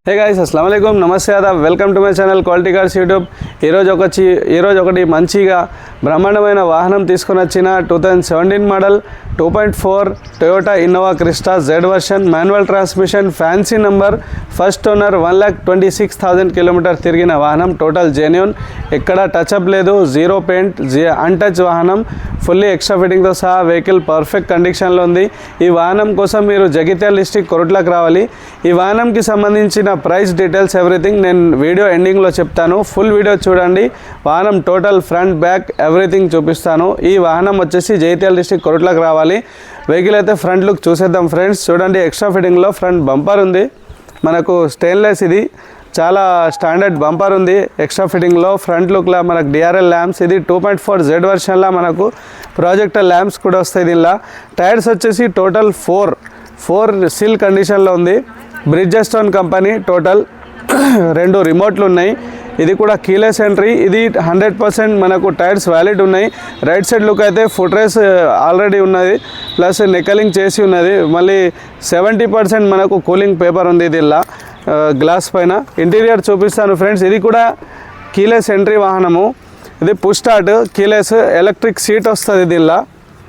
Hey guys, assalamu alaikum, namaste adab, welcome to my channel Quality Cars YouTube. ఈ రోజు ఒకటి మంచిగా బ్రహ్మాండమైన వాహనం తీసుకొని వచ్చిన 2017 model 2.4 Toyota Innova Crysta Z version manual transmission fancy number first owner 1,26,000 kilometer తిరిగిన వాహనం టోటల్ జెన్యూన్ ఎక్కడ టచ్అప్ లేదు జీరో పెయింట్ అన్టచ్ వాహనం ఫుల్లీ ఎక్స్ట్రా ఫిట్టింగ్తో సహా వెహికల్ పర్ఫెక్ట్ కండిషన్లో ఉంది. ఈ వాహనం కోసం మీరు జగిత్యాల డిస్ట్రిక్ట్ కొరుట్లకు రావాలి. ఈ వాహనంకి సంబంధించిన ప్రైస్ డీటెయిల్స్ ఎవ్రీథింగ్ నేను వీడియో ఎండింగ్లో చెప్తాను. ఫుల్ వీడియో చూడండి. వాహనం టోటల్ ఫ్రంట్ బ్యాక్ ఎవ్రీథింగ్ చూపిస్తాను. ఈ వాహనం వచ్చేసి జగిత్యాల డిస్ట్రిక్ట్ కొరుట్లకు రావాలి. వెహికల్ అయితే ఫ్రంట్ లుక్ చూసేద్దాం ఫ్రెండ్స్. చూడండి, ఎక్స్ట్రా ఫిట్టింగ్లో ఫ్రంట్ బంపర్ ఉంది. మనకు స్టెయిన్లెస్, ఇది చాలా స్టాండర్డ్ బంపర్ ఉంది. ఎక్స్ట్రా ఫిట్టింగ్లో ఫ్రంట్ లుక్లో మనకు డిఆర్ఎల్ ల్యాంప్స్, ఇది 2.4 జెడ్ వర్షన్లో మనకు ప్రాజెక్టర్ ల్యాంప్స్ కూడా వస్తాయి. దీనిలో టైర్స్ వచ్చేసి టోటల్ ఫోర్ సిల్ కండిషన్లో ఉంది. బ్రిడ్జెస్టోన్ కంపెనీ. టోటల్ 2 రిమోట్లు ఉన్నాయి. ఇది కూడా కీలెస్ ఎంట్రీ. ఇది 100% మనకు టైర్స్ వ్యాలిడ్ ఉన్నాయి. రైట్ సైడ్ లుక్ అయితే ఫుట్ రేస్ ఆల్రెడీ ఉన్నది, ప్లస్ నెక్కలింగ్ చేసి ఉన్నది. మళ్ళీ 70% మనకు కూలింగ్ పేపర్ ఉంది దీనిలో గ్లాస్ పైన. ఇంటీరియర్ చూపిస్తాను ఫ్రెండ్స్. ఇది కూడా కీలెస్ ఎంట్రీ వాహనము. ఇది push start, keyless, electric seat వస్తుంది దీనిలో.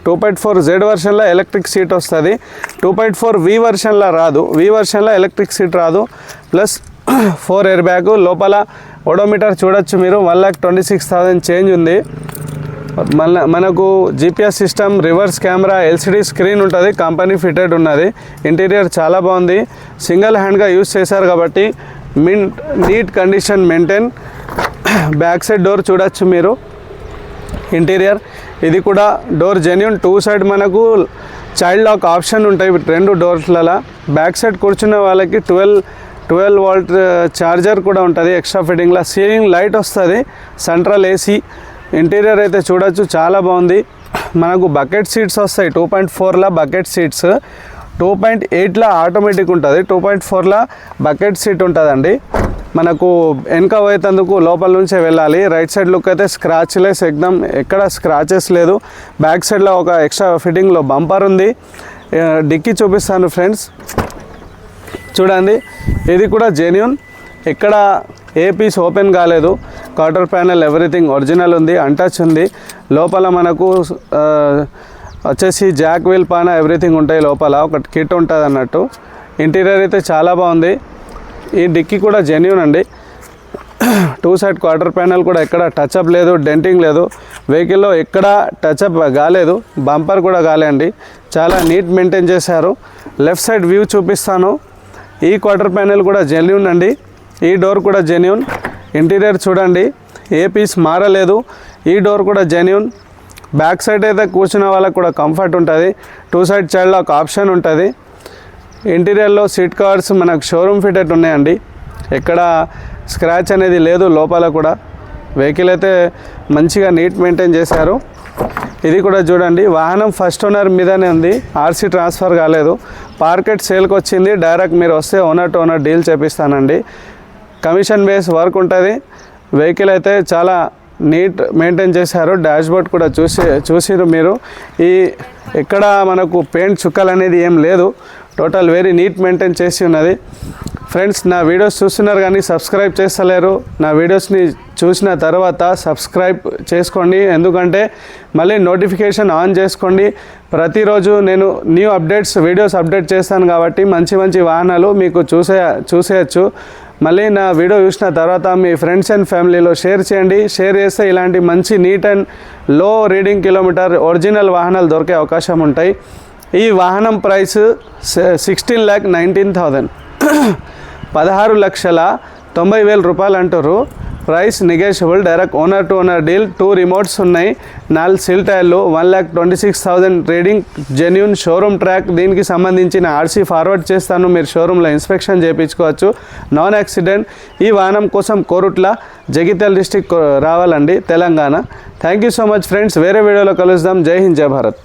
2.4 జెడ్ వర్షన్లో ఎలక్ట్రిక్ సీట్ వస్తుంది. 2.4 వి వర్షన్లో రాదు. వి వర్షన్లో ఎలక్ట్రిక్ సీట్ రాదు. Plus 4 air bag. లోపల ఓడోమీటర్ చూడొచ్చు మీరు, 1,26,000 చేంజ్ ఉంది. మనకు GPS system, reverse camera, LCD screen ఉంటుంది. కంపెనీ ఫిటెడ్ ఉన్నది. ఇంటీరియర్ చాలా బాగుంది. సింగిల్ హ్యాండ్గా యూజ్ చేశారు కాబట్టి neat condition maintain. Back side door చూడొచ్చు మీరు. ఇంటీరియర్ ఇది కూడా డోర్ జెన్యూన్. 2 సైడ్ మనకు చైల్డ్ లాక్ ఆప్షన్ ఉంటాయి 2 డోర్స్లలో. బ్యాక్ సైడ్ కూర్చున్న వాళ్ళకి 12 వోల్ట్ ఛార్జర్ కూడా ఉంటుంది ఎక్స్ట్రా ఫిట్టింగ్లో. సీలింగ్ లైట్ వస్తుంది. Central AC. ఇంటీరియర్ అయితే చూడొచ్చు, చాలా బాగుంది. మనకు బకెట్ సీట్స్ వస్తాయి. 2.4లో బకెట్ సీట్స్, 2.8లో ఆటోమేటిక్ ఉంటుంది, 2.4లో బకెట్ సీట్ ఉంటుందండి. మనకు వెనక పోయేందుకు లోపల నుంచే వెళ్ళాలి. రైట్ సైడ్ లుక్ అయితే స్క్రాచ్లెస్, ఎక్దమ్ ఎక్కడ స్క్రాచెస్ లేదు. బ్యాక్ సైడ్లో ఒక ఎక్స్ట్రా ఫిట్టింగ్లో బంపర్ ఉంది. డిక్కీ చూపిస్తాను ఫ్రెండ్స్. చూడండి, ఇది కూడా జెన్యూన్, ఎక్కడ ఏ పీస్ ఓపెన్ కాలేదు. క్వార్టర్ ప్యానెల్ ఎవ్రీథింగ్ ఒరిజినల్ ఉంది, అన్టచ్ ఉంది. లోపల మనకు వచ్చేసి జాక్ వీల్ పాన ఎవ్రీథింగ్ ఉంటాయి. లోపల ఒక కిట్ ఉంటుంది అన్నట్టు. ఇంటీరియర్ అయితే చాలా బాగుంది. ఈ డిక్కీ కూడా జెన్యూన్ అండి. 2 సైడ్ క్వార్టర్ ప్యానెల్ కూడా ఎక్కడ టచ్అప్ లేదు, డెంటింగ్ లేదు. వెహికల్లో ఎక్కడ టచ్అప్ కాలేదు. బంపర్ కూడా కాలేండి. చాలా నీట్ మెయింటైన్ చేశారు. లెఫ్ట్ సైడ్ వ్యూ చూపిస్తాను. ఈ క్వార్టర్ ప్యానెల్ కూడా జెన్యూన్ అండి. ఈ డోర్ కూడా జెన్యూన్. ఇంటీరియర్ చూడండి, ఏ పీస్ మారలేదు. ఈ డోర్ కూడా జెన్యూన్. బ్యాక్ సైడ్ అయితే కూర్చున్న వాళ్ళకు కూడా కంఫర్ట్ ఉంటుంది. 2 సైడ్ చైల్డ్ లాక్ ఆప్షన్ ఉంటుంది. ఇంటీరియర్లో సీట్ కవర్స్ మనకు షోరూమ్ ఫిటెడ్ ఉన్నాయండి. ఎక్కడ స్క్రాచ్ అనేది లేదు. లోపల కూడా వెహికల్ అయితే మంచిగా నీట్ మెయింటైన్ చేశారు. ఇది కూడా చూడండి, వాహనం ఫస్ట్ ఓనర్ మీదనే ఉంది. ఆర్సీ ట్రాన్స్ఫర్ కాలేదు. పార్కెట్ సేల్కి వచ్చింది. డైరెక్ట్ మీరు వస్తే ఓనర్ టు ఓనర్ డీల్ చేపిస్తానండి. కమిషన్ బేస్ వర్క్ ఉంటుంది. వెహికల్ అయితే చాలా నీట్ మెయింటైన్ చేశారు. డాష్ బోర్డ్ కూడా చూసిరు మీరు. ఈ ఎక్కడ మనకు పెయింట్ చుక్కలు అనేది ఏం లేదు. టోటల్ వెరీ నీట్ మెయింటైన్ చేసి ఉన్నది. ఫ్రెండ్స్, నా వీడియోస్ చూస్తున్నారు కానీ సబ్స్క్రైబ్ చేస్తలేరు. నా వీడియోస్ని చూసిన తర్వాత సబ్స్క్రైబ్ చేసుకోండి. ఎందుకంటే మళ్ళీ నోటిఫికేషన్ ఆన్ చేసుకోండి. ప్రతిరోజు నేను న్యూ వీడియోస్ అప్డేట్ చేస్తాను కాబట్టి మంచి వాహనాలు మీకు చూసేయచ్చు. మళ్ళీ నా వీడియో చూసిన తర్వాత మీ ఫ్రెండ్స్ అండ్ ఫ్యామిలీలో షేర్ చేయండి. షేర్ చేస్తే ఇలాంటి మంచి నీట్ అండ్ లో రీడింగ్ కిలోమీటర్ ఒరిజినల్ వాహనాలు దొరికే అవకాశం ఉంటాయి. ఈ వాహనం ప్రైస్ 16,19,000 16,90,000 రూపాయలు అంటారు. Price negotiable. Direct owner to owner deal. 2 remotes ఉన్నాయి. 4 సిల్ టైర్లు. 1,26,000 రీడింగ్, జెన్యూన్, షోరూమ్ ట్రాక్. దీనికి సంబంధించిన ఆర్సీ ఫార్వర్డ్ చేస్తాను. మీరు షోరూంలో ఇన్స్పెక్షన్ చేయించుకోవచ్చు. Non accident. ఈ వాహనం కోసం కోరుట్ల జగిత్యాల డిస్ట్రిక్ట్ రావాలండి, Telangana. Thank you so much friends. వేరే వీడియోలో కలుద్దాం. జై హింద్, జై భారత్.